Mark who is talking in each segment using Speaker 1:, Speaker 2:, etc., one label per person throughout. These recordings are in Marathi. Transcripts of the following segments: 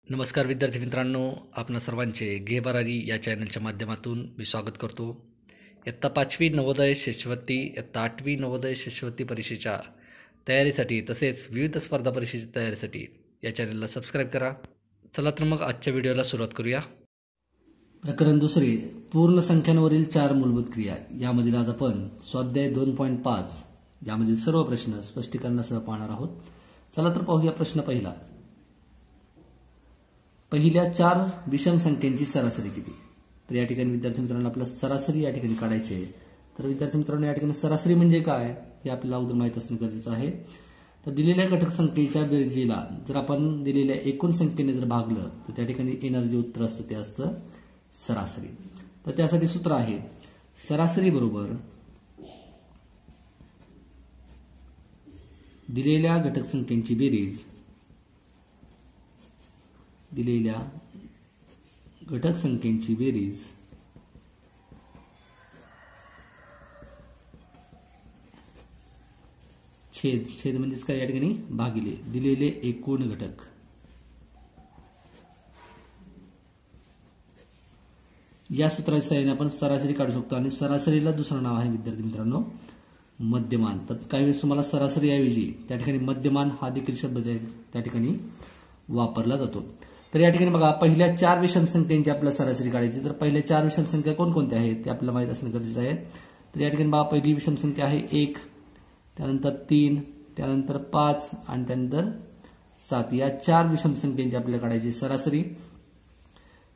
Speaker 1: नमस्कार विद्यार्थी मित्रांनो, आपणा सर्वांचे घे भरारी या चॅनलच्या माध्यमातून मी स्वागत करतो. इयत्ता 5वी नवोदय शिष्यवृत्ती, इयत्ता 8वी नवोदय शिष्यवृत्ती परीक्षेच्या तयारीसाठी तसेच विविध स्पर्धा परीक्षेच्या तयारीसाठी या चॅनलला सबस्क्राईब करा. चला तर मग आजच्या व्हिडिओला सुरुवात करूया. प्रकरण दुसरे, पूर्ण संख्यांवरील 4 मूलभूत क्रिया. यामधील आज आपण स्वाध्याय 2.5 यामधील सर्व प्रश्न स्पष्टीकरणासह पाहणार आहोत. चला तर पाहूया प्रश्न पहिला. पहिल्या 4 विषम संख्यांची सरासरी किती? तर या ठिकाणी विद्यार्थी मित्रांनो आपल्याला सरासरी या ठिकाणी काढायची आहे. तर विद्यार्थी मित्रांनो या ठिकाणी सरासरी म्हणजे काय हे आपल्याला अगोदर माहित असणे गरजेचे आहे. तर दिलेल्या घटक संख्येच्या बेरजेला जर आपण दिलेल्या एकूण संख्येने जर भागलं तर त्या ठिकाणी येणारे जे उत्तर असतं ते असतं सरासरी. तर त्यासाठी सूत्र आहे सरासरी बरोबर दिलेल्या घटक संख्यांची बेरीज छेद म्हणजेच काय या ठिकाणी भागिले दिलेले एकूण घटक. या सूत्राच्या सहाय्याने आपण सरासरी काढू शकतो आणि सरासरीला दुसरं नाव आहे विद्यार्थी मित्रांनो मध्यमान. तर काही वेळेस तुम्हाला सरासरी ऐवजी त्या ठिकाणी मध्यमान हा देखील शब्द त्या ठिकाणी वापरला जातो. तर या ठिकाणी बघा पहिल्या 4 विषम संख्यांची आपल्याला सरासरी काढायची. तर पहिल्या 4 विषम संख्या कोणकोणत्या आहेत ते आपल्याला माहित असणे गरजेचे आहे. तर या ठिकाणी बघा पहिली विषम संख्या आहे 1, त्यानंतर 3, त्यानंतर 5 आणि त्यानंतर 7. या 4 विषम संख्यांची आपल्याला काढायची सरासरी.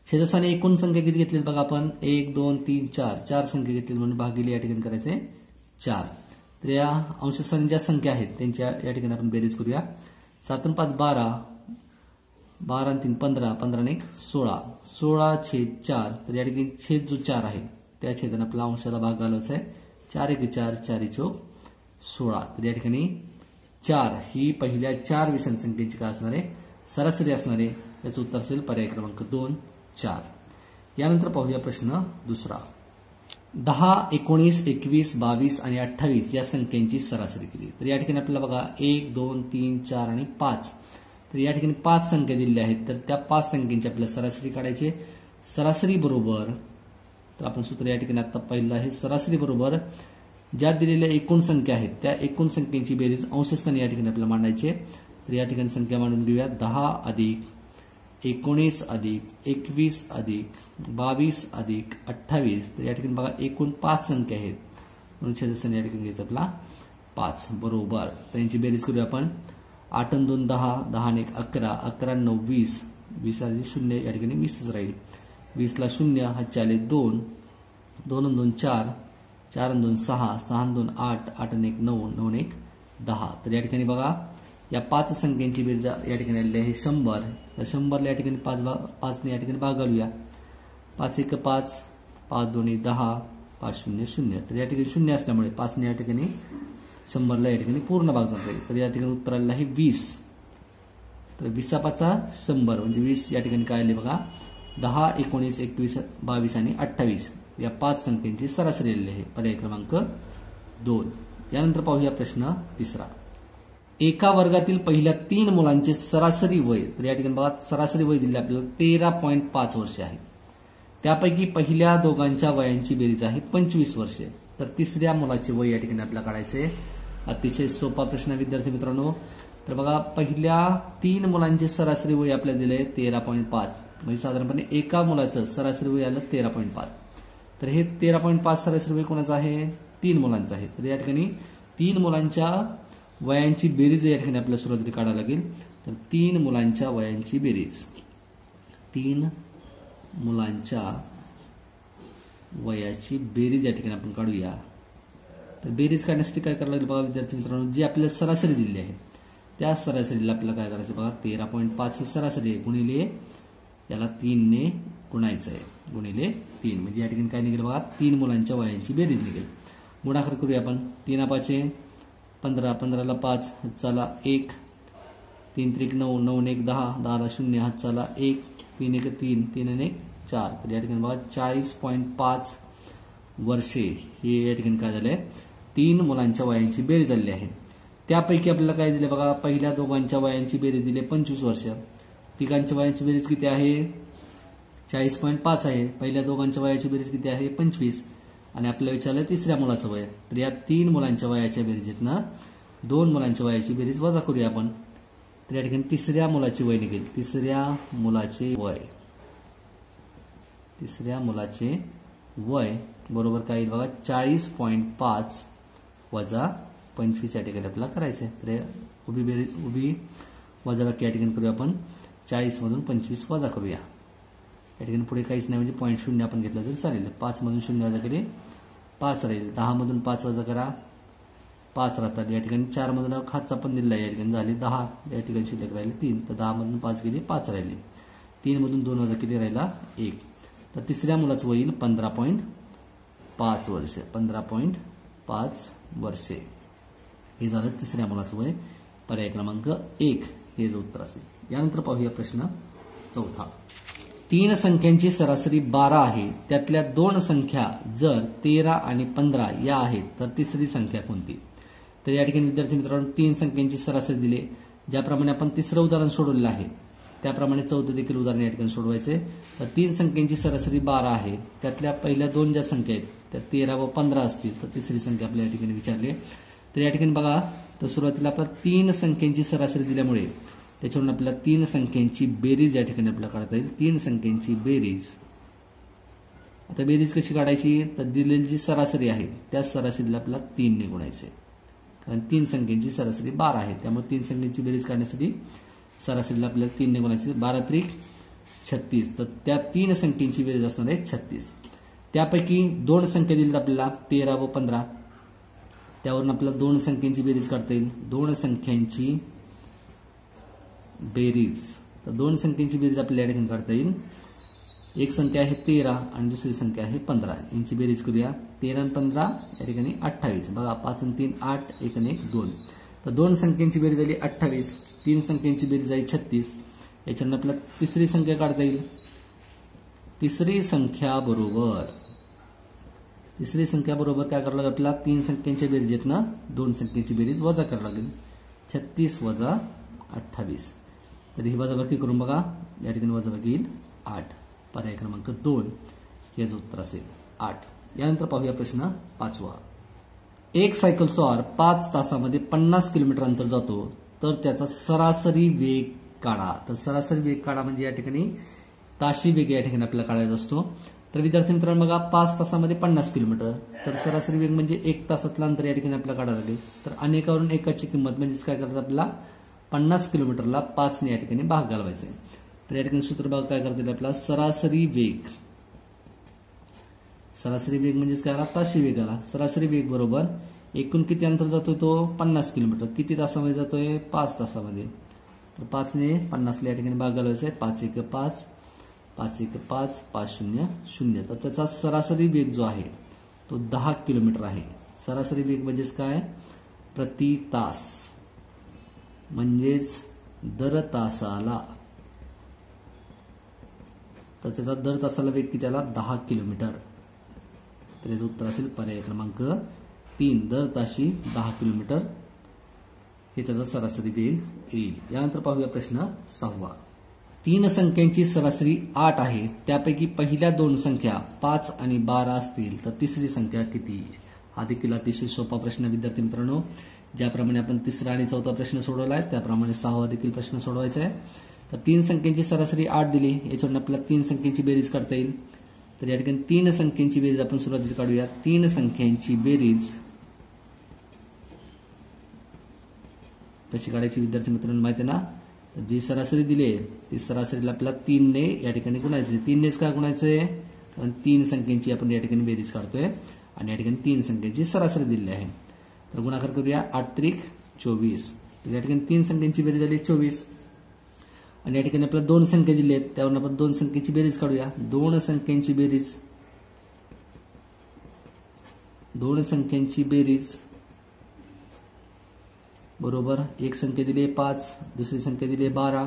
Speaker 1: छेदस्थानी एकूण संख्या किती घेतली बघा आपण 1, 2, 3, 4 संख्या घेतली म्हणून भागिले या ठिकाणी करायचे 4. तर या अंशस्थानी ज्या संख्या आहेत त्यांच्या या ठिकाणी आपण बेरीज करूया. 7 आणि 5 12, 12 आणि 3 15, 15 आणि 1 16, 16/4. तर या ठिकाणी छेद जो 4 आहे त्या छेदाने आपला अंशाला भाग घालवायचा आहे. 4 1 4, 4 4 16. तर या ठिकाणी 4 ही पहिल्या 4 विषम संख्येची काय असणार आहे सरासरी असणार आहे. याचं उत्तर असेल पर्याय क्रमांक 2 4. यानंतर पाहूया प्रश्न दुसरा. 10 19 21 22 आणि 28 या संख्यांची सरासरी किती? तर या ठिकाणी आपल्याला बघा 1 2 3 4 आणि 5. तर या ठिकाणी 5 संख्या दिलेल्या आहेत. तर त्या 5 संख्यांची आपल्याला सरासरी काढायची. सरासरी बरोबर तर आपण सूत्र या ठिकाणी आता पहिलं आहे सरासरी बरोबर ज्या दिलेल्या एकूण संख्या आहेत त्या एकूण संख्येची बेरीज अंशस्थानी या ठिकाणी आपल्याला मांडायची. तर या ठिकाणी संख्या मांडून घेऊया 10 अधिक 19 अधिक 21 अधिक 22 अधिक 28. तर या ठिकाणी बघा एकूण 5 संख्या आहेत म्हणून छेदस्थानी या ठिकाणी घ्यायचं आपला 5 बरोबर. तर यांची बेरीज करूया आपण. 8 आणि 2 10, 10 आणि 1 11, 11 आणि 9 20, 20 आणि 0 या ठिकाणी 20च राहील. 20ला 0 हातचे आले 2, 2 आणि 2 4, 4 आणि 2 6, 6 आणि 2 8, 8 आणि 1 9, 9 आणि 1 10. तर या ठिकाणी बघा या 5 संख्यांची बेरीज या ठिकाणी आलेली आहे 100. तर 100ला या ठिकाणी 5 ने या ठिकाणी भाग घालूया. 5 1 5, 5 2 10, 5 0 0. तर या ठिकाणी 0 असल्यामुळे 5 ने या ठिकाणी 100ला या ठिकाणी पूर्ण भाग जात आहे. तर या ठिकाणी उत्तर आलेलं आहे 20. तर 20 5 100 म्हणजे 20 या ठिकाणी काय आले बघा 10 19 21 22 आणि 28 या 5 संख्यांची सरासरी आलेली आहे पर्याय क्रमांक 2. यानंतर पाहूया प्रश्न तिसरा. एका वर्गातील पहिल्या 3 मुलांचे सरासरी वय. तर या ठिकाणी बघा सरासरी वय दिले आपल्याला 13.5 वर्षे आहे. त्यापैकी पहिल्या दोघांच्या वयांची बेरीज आहे 25 वर्षे. तर तिसऱ्या मुलाचे वय या ठिकाणी आपल्याला काढायचे. अतिशय सोपा प्रश्न विद्यार्थी मित्रांनो. तर बघा पहिल्या 3 मुलांचे सरासरी वय आपल्याला दिले 13.5 म्हणजे साधारणपणे एका मुलाचं सरासरी वय आलं 13.5. तर हे 13.5 सरासरी वय कोणाचं आहे 3 मुलांचं आहे. तर या ठिकाणी 3 मुलांच्या वयांची बेरीज या ठिकाणी आपल्याला सुरुवातीला काढावी लागेल. तर 3 मुलांच्या वयांची बेरीज 3 मुलांच्या वयाची बेरीज या ठिकाणी आपण काढूया. तर बेरीज काढण्यासाठी काय करावं लागेल बघा विद्यार्थी मित्रांनो जी आपल्याला सरासरी दिली आहे त्या सरासरीला आपल्याला काय करायचं बघा 13.5 ही सरासरी आहे गुणिले याला 3 ने गुणायचं आहे गुणिले 3 म्हणजे या ठिकाणी काय निघेल बघा 3 मुलांच्या वयांची बेरीज निघेल. गुणाकार करूया आपण. 3 5 15, 15ला 5 हातचाला 1, 3 3 9, 9 आणि 1 10, 10ला 0 हातचाला 1, 3 1 3, 3 आणि 1 4. तर या ठिकाणी बघा 40.5 वर्षे हे या ठिकाणी काय झालंय 3 मुलांच्या वयांची बेरीज झालेली आहे. त्यापैकी आपल्याला काय दिले बघा पहिल्या दोघांच्या वयांची बेरीज दिली 25 वर्ष. तिघांच्या वयाची बेरीज किती आहे 40.5 आहे. पहिल्या दोघांच्या वयाची बेरीज किती आहे 25. आणि आपल्याला विचारलं तिसऱ्या मुलाचं वय. तर या 3 मुलांच्या वयाच्या बेरीजीतनं 2 मुलांच्या वयाची बेरीज वजा करूया आपण. तर या ठिकाणी तिसऱ्या मुलाची वय निघेल. तिसऱ्या मुलाचे वय बरोबर काय येईल बघा 40.5 वजा 25 या ठिकाणी आपल्याला करायचं आहे. तर उभी वजाबाकी या ठिकाणी करूया आपण. 40 मधून 25 वजा करूया. या ठिकाणी पुढे काहीच नाही म्हणजे 0.0 आपण घेतलं तरी चालेल. 5 मधून 0 वजा केले 5 राहील. 10 मधून 5 वजा करा 5 राहतात. या ठिकाणी 4 मधून खातचा पण दिला आहे. या ठिकाणी झाले 10. या ठिकाणी शिल्लक राहिले 3. तर 10 मधून 5 गेले 5 राहिले. 3 मधून 2 वजा किती राहिला 1. तर तिसऱ्या मुलाचं वय येईल 15.5 वर्षे. 15.5 वर्षे हे झालं तिसऱ्या मुलाचं वय. पर्याय क्रमांक 1 हे जे उत्तर असेल. यानंतर पाहूया प्रश्न चौथा. 3 संख्यांची सरासरी 12 आहे. त्यातल्या 2 संख्या जर 13 आणि 15 या आहेत तर तिसरी संख्या कोणती. तर या ठिकाणी विद्यार्थी मित्रांनो 3 संख्यांची सरासरी दिली. ज्याप्रमाणे आपण तिसरं उदाहरण सोडवलेलं आहे त्याप्रमाणे चौथं देखील उदाहरण या ठिकाणी सोडवायचे. तर 3 संख्यांची सरासरी 12 आहे. त्यातल्या पहिल्या 2 ज्या संख्या आहेत त्या 13 व 15 असतील तर तिसरी संख्या आपल्या या ठिकाणी विचारली. तर या ठिकाणी बघा तर सुरुवातीला आपल्याला 3 संख्यांची सरासरी दिल्यामुळे त्याच्यावरून आपल्याला 3 संख्यांची बेरीज या ठिकाणी आपल्याला काढता येईल. 3 संख्यांची बेरीज. आता बेरीज कशी काढायची तर दिलेली जी सरासरी आहे त्या सरासरीला आपल्याला 3 ने गुणायचे. कारण 3 संख्यांची सरासरी 12 आहे त्यामुळे 3 संख्यांची बेरीज काढण्यासाठी सरासरीला आपल्याला 3 ने गुणायचे. 12 त्रिक 36. तर त्या 3 संख्यांची बेरीज असणार आहे 36. त्यापैकी 2 संख्या दिलीत आपल्याला 13 व 15. त्यावरून आपल्याला 2 संख्यांची बेरीज काढता येईल. 2 संख्यांची बेरीज. तर 2 संख्यांची बेरीज आपल्याला या ठिकाणी काढता येईल. एक संख्या आहे 13 आणि दुसरी संख्या आहे 15. यांची बेरीज करूया. 13 आणि 15 या ठिकाणी 28. बघा 5 आणि 3 8 1 आणि 1 2. तर 2 संख्यांची बेरीज झाली 28. 3 संख्यांची बेरीज आहे 36. याच्यानं आपल्याला तिसरी संख्या काढता येईल. तिसरी संख्या बरोबर काय करावं लागेल आपल्याला 3 संख्यांच्या बेरीजेतनं 2 संख्यांची बेरीज वजा करावी लागेल. 36 वजा 28. तर ही वजाबाकी करून बघा या ठिकाणी वजाबाकी येईल 8. पर्याय क्रमांक 2 याचं उत्तर असेल 8. यानंतर पाहूया प्रश्न 5वा. एक सायकल स्वार 5 तासामध्ये 50 किलोमीटर अंतर जातो तर त्याचा सरासरी वेग काढा. तर सरासरी वेग काढा म्हणजे या ठिकाणी ताशी वेग या ठिकाणी आपल्याला काढायचा असतो. तर विद्यार्थी मित्रांनो बघा 5 तासामध्ये 50 किलोमीटर तर सरासरी वेग म्हणजे 1 तासातलं अंतर या ठिकाणी आपल्याला काढावं लागेल. तर अनेकावरून एकाची किंमत म्हणजेच काय करतात आपल्याला 50 किलोमीटरला 5 ने या ठिकाणी भाग घालवायचा आहे. तर या ठिकाणी सूत्र भाग काय करता येईल आपल्याला सरासरी वेग म्हणजेच काय आला ताशी वेग आला. सरासरी वेग बरोबर एकूण किती अंतर जातोय तो 50 किलोमीटर. किती तासामध्ये जातोय 5 तासामध्ये. तर 5 ने 50 या ठिकाणी भाग घालवायचा आहे. 5 1 5 5 1 5 5 0 0. तर त्याचा सरासरी वेग जो आहे तो 10 किलोमीटर आहे. सरासरी वेग म्हणजेच काय प्रति तास म्हणजेच दर तासाला. तर त्याचा दर तासाला वेग किती आला 10 किलोमीटर. तर याचं उत्तर असेल पर्याय क्रमांक 3 दर ताशी 10 किलोमीटर हे त्याचा सरासरी वेग येईल. यानंतर पाहूया प्रश्न 6वा. 3 संख्यांची सरासरी 8 आहे. त्यापैकी पहिल्या 2 संख्या 5 आणि 12 असतील तर तिसरी संख्या किती. हा देखील अतिशय सोपा प्रश्न विद्यार्थी मित्रांनो. ज्याप्रमाणे आपण तिसरा आणि चौथा प्रश्न सोडवलाय त्याप्रमाणे 6वा देखील प्रश्न सोडवायचा आहे. तर 3 संख्यांची सरासरी 8 दिली. याच्यावरून आपल्याला 3 संख्यांची बेरीज काढता येईल. तर या ठिकाणी 3 संख्यांची बेरीज आपण सुरुवातीला काढूया. 3 संख्यांची बेरीज कशी काढायची विद्यार्थी मित्रांनो माहिती आहे ना. तर जी सरासरी दिली आहे ती सरासरीला आपल्याला 3 ने या ठिकाणी गुणायचे. 3 नेच का गुणायचंय कारण 3 संख्यांची आपण या ठिकाणी बेरीज काढतोय आणि या ठिकाणी 3 संख्यांची सरासरी दिलेली आहे. तर गुणाकार करूया. 8 त्रिक 24. तर या ठिकाणी 3 संख्यांची बेरीज झाली 24 आणि या ठिकाणी आपल्याला 2 संख्या दिल्या आहेत त्यावरून आपण 2 संख्येची बेरीज काढूया. 2 संख्यांची बेरीज बरोबर एक संख्या दिली 5 दुसरी संख्या दिली 12.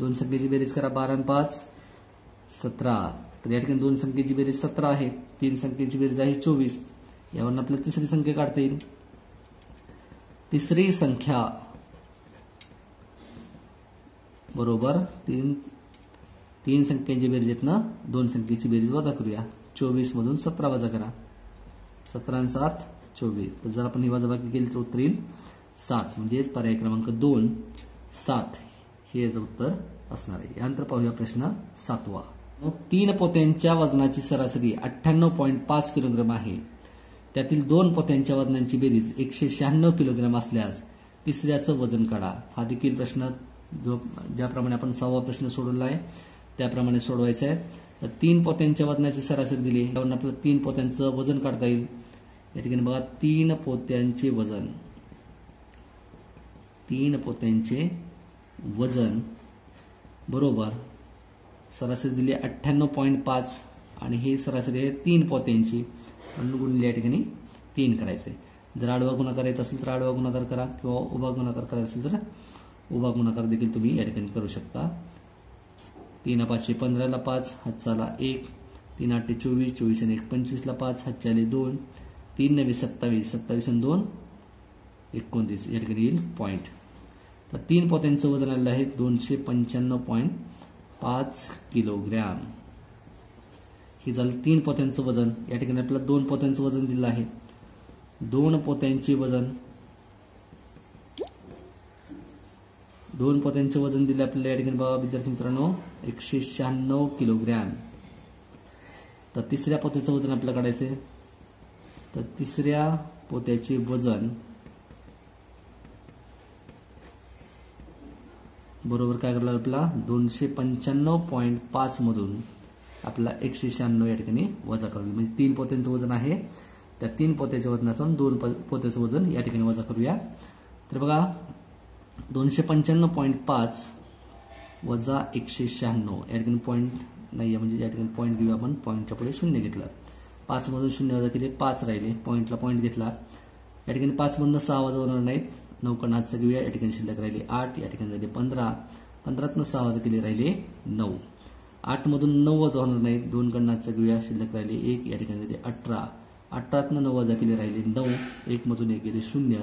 Speaker 1: 2 संख्येची बेरीज करा. 12 आणि 5 17. तर या ठिकाणी 2 संख्येची बेरीज 17 आहे. 3 संख्येची बेरीज आहे 24. यावरून आपल्याला तिसरी संख्या काढता येईल. तिसरी संख्या बरोबर तीन संख्यांची बेरीज आहेत ना, 2 संख्येची बेरीज वजा करूया. 24 मधून 17 वजा करा. 17 आणि 7 24. तर जर आपण ही वजाबाकी केली तर उत्तर येईल 7. म्हणजेच पर्याय क्रमांक 2 7 हे याचं उत्तर असणार आहे. यानंतर पाहूया प्रश्न 7वा. 3 पोत्यांच्या वजनाची सरासरी 98.5 किलोग्राम आहे. त्यातील 2 पोत्यांच्या वजनांची बेरीज 196 किलोग्राम असल्यास तिसऱ्याचं वजन काढा. हा देखील प्रश्न ज्याप्रमाणे आपण 6वा प्रश्न सोडवला आहे त्याप्रमाणे सोडवायचा आहे. तर 3 पोत्यांच्या वजनाची सरासरी दिली, त्यावरून आपल्याला 3 पोत्यांचं वजन काढता येईल. या ठिकाणी बघा 3 पोत्यांचे वजन बरोबर सरासरी दिली 98.5 आणि हे सरासरी आहे 3 पोत्यांची म्हणून गुणिले या ठिकाणी 3 करायचे. जर आडवा गुणाकार येत असेल तर आडवा गुणाकार करा किंवा उभा गुणाकार करायचा असेल तर उभा गुणाकार देखील तुम्ही या ठिकाणी करू शकता. 3 5 15 ला 5 हातचाला 1, 3 8 24, 24 आणि 1 25 ला 5 हातचाले 2, 3 9 27, 27 आणि 2 29 या ठिकाणी येईल पॉईंट. तर 3 पोत्यांचं वजन आलेलं आहे 295.5 किलोग्रॅम. हे झालं 3 पोत्यांचं वजन. या ठिकाणी आपल्याला 2 पोत्यांचं वजन दिलं आहे. 2 पोत्यांचे वजन दिले आपल्याला या ठिकाणी बघा विद्यार्थी मित्रांनो 196 किलोग्रॅम. तर तिसऱ्या पोत्याचं वजन आपल्याला काढायचं. तर तिसऱ्या पोत्याचे वजन बरोबर काय करायला आपल्याला 295.5 मधून आपल्याला 196 या ठिकाणी वजा करायला. म्हणजे 3 पोत्यांचं वजन आहे, त्या 3 पोत्याच्या वजनातून 2 पोत्याचं वजन या ठिकाणी वजा करूया. तर बघा 295.5 वजा 196 या ठिकाणी पॉईंट नाही आहे, म्हणजे या ठिकाणी पॉईंट घेऊया आपण. पॉईंटच्या पुढे 0 घेतला. 5 मधून 0 वजा केले 5 राहिले. पॉईंटला पॉईंट घेतला. या ठिकाणी 5 मधून 6 वजा होणार नाहीत. 9 कडून हातचं घेऊया. या ठिकाणी शिल्लक राहिले 8. या ठिकाणी झाले 15. 15तनं 6 वजा केले राहिले 9. 8 मधून 9 वजा होणार नाहीत. 2 कडून हातचं घेऊया. शिल्लक राहिले 1. या ठिकाणी झाले 18. 18तनं 9 वजा केले राहिले 9. 1 मधून 1 गेले 0.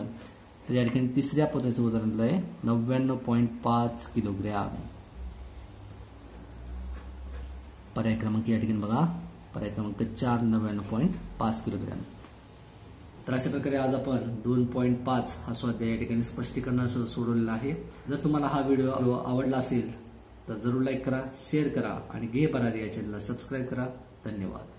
Speaker 1: तर या ठिकाणी तिसऱ्या पोत्याचं वजन आणलं आहे 99.5 किलोग्रॅम. पर्याय क्रमांक या ठिकाणी बघा पर्याय क्रमांक 4 99.5 किलोग्रॅम. तर अशा प्रकारे आज आपण 2.5 हा स्वाध्याय या ठिकाणी स्पष्टीकरणासह सोडवलेला आहे. जर तुम्हाला हा व्हिडिओ आवडला असेल तर जरूर लाईक करा, शेअर करा आणि घे बरारी या चॅनलला सबस्क्राईब करा. धन्यवाद.